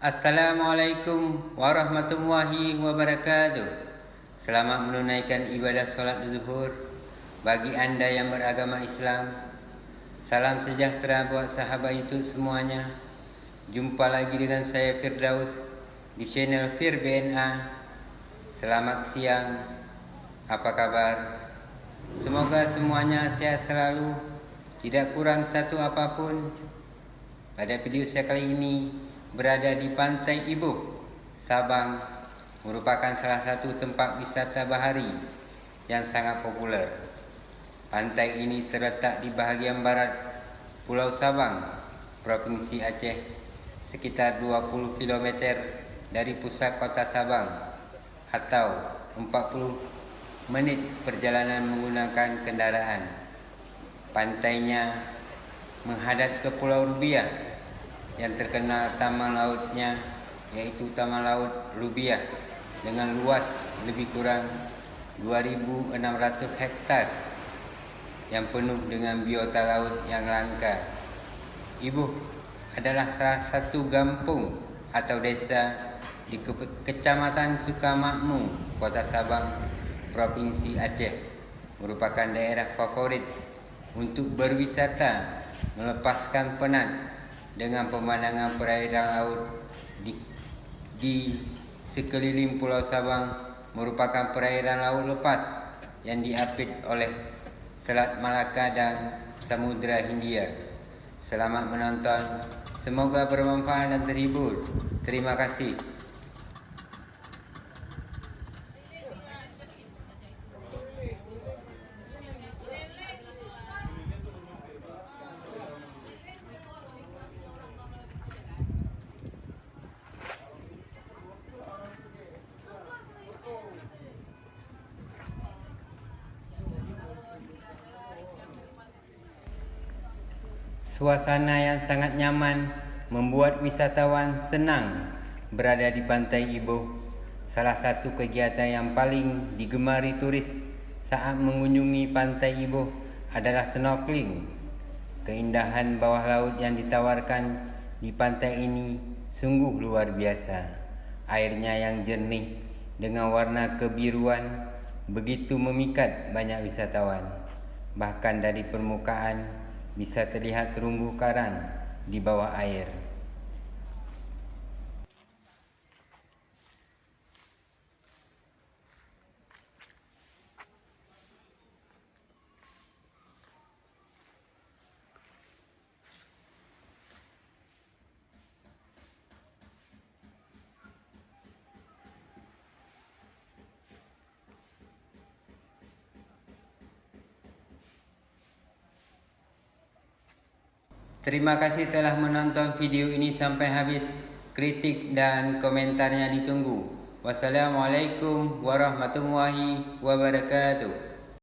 Assalamualaikum warahmatullahi wabarakatuh. Selamat menunaikan ibadah sholat zuhur bagi anda yang beragama Islam. Salam sejahtera buat sahabat YouTube semuanya. Jumpa lagi dengan saya Firdaus di channel Fir BNA. Selamat siang, apa kabar? Semoga semuanya sehat selalu, tidak kurang satu apapun. Pada video saya kali ini berada di Pantai Ibuh, Sabang, merupakan salah satu tempat wisata bahari yang sangat populer. Pantai ini terletak di bahagian barat Pulau Sabang, Provinsi Aceh, sekitar 20 km dari pusat kota Sabang atau 40 menit perjalanan menggunakan kendaraan. Pantainya menghadap ke Pulau Rubiah yang terkenal taman lautnya, yaitu Taman Laut Rubiah dengan luas lebih kurang 2.600 hektar yang penuh dengan biota laut yang langka. Ibuh adalah salah satu kampung atau desa di Kecamatan Sukamakmur, Kota Sabang, Provinsi Aceh, merupakan daerah favorit untuk berwisata melepaskan penat dengan pemandangan perairan laut di sekeliling Pulau Sabang. Merupakan perairan laut lepas yang diapit oleh Selat Malaka dan Samudra Hindia. Selamat menonton, semoga bermanfaat dan terhibur. Terima kasih. Suasana yang sangat nyaman membuat wisatawan senang berada di Pantai Ibuh. Salah satu kegiatan yang paling digemari turis saat mengunjungi Pantai Ibuh adalah snorkeling. Keindahan bawah laut yang ditawarkan di pantai ini sungguh luar biasa. Airnya yang jernih dengan warna kebiruan begitu memikat banyak wisatawan. Bahkan dari permukaan bisa terlihat terumbu karang di bawah air. Terima kasih telah menonton video ini sampai habis. Kritik dan komentarnya ditunggu. Wassalamualaikum warahmatullahi wabarakatuh.